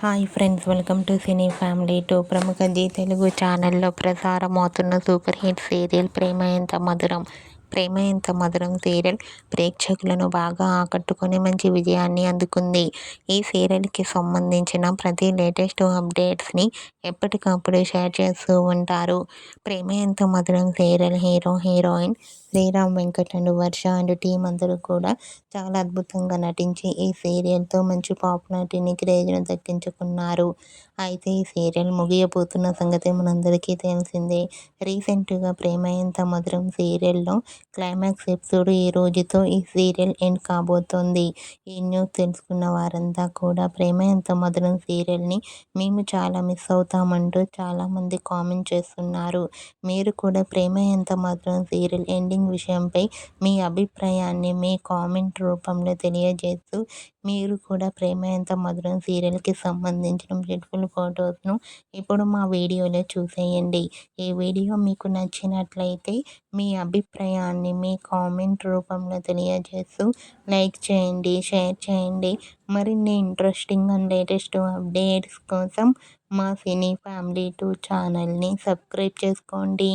Hi friends, welcome to cine family two. ప్రముఖ G Telugu ఛానల్లో ప్రసారం అవుతున్న సూపర్ హిట్ సీరియల్ ప్రేమ ఎంత మధురం సీరియల్ ప్రేక్షకులను బాగా ఆకట్టుకొని మంచి విజయాన్ని అందుకుంది. ఈ సీరియల్కి సంబంధించిన ప్రతి లేటెస్ట్ అప్డేట్స్ని ఎప్పటికప్పుడు షేర్ చేస్తూ ఉంటారు. Prema Entha Madhuram serial hero heroine Sriram Venkat and Varsha and team అందరూ కూడా చాలా అద్భుతంగా నటించి ఈ సీరియల్తో మంచి పాపులారిటీని క్రేజ్ను దక్కించుకున్నారు. అయితే ఈ సీరియల్ ముగియబోతున్న సంగతి మనందరికీ తెలిసిందే. రీసెంట్గా ప్రేమ ఎంత మధురం సీరియల్లో క్లైమాక్స్ ఎపిసోడ్ ఈ రోజుతో ఈ సీరియల్ ఎండ్ కాబోతోంది. ఈ న్యూస్ తెలుసుకున్న వారంతా కూడా ప్రేమ ఎంత మధురం సీరియల్ని మేము చాలా మిస్ అవుతామంటూ చాలామంది కామెంట్ చేస్తున్నారు. మీరు కూడా ప్రేమ ఎంత మధురం సీరియల్ ఎండింగ్ విషయంపై మీ అభిప్రాయాన్ని మీ కామెంట్ రూపంలో తెలియజేస్తూ మీరు కూడా ప్రేమ ఎంత మధురం సీరియల్కి సంబంధించిన బ్యూటిఫుల్ ఫొటోస్ను ఇప్పుడు మా వీడియోలో చూసేయండి. ఈ వీడియో మీకు నచ్చినట్లయితే మీ అభిప్రాయాన్ని మీ కామెంట్ రూపంలో తెలియజేస్తూ లైక్ చేయండి, షేర్ చేయండి. మరిన్ని ఇంట్రెస్టింగ్ అండ్ లేటెస్ట్ అప్డేట్స్ కోసం మా సినీ ఫ్యామిలీ 2 ఛానల్ని సబ్స్క్రైబ్ చేసుకోండి.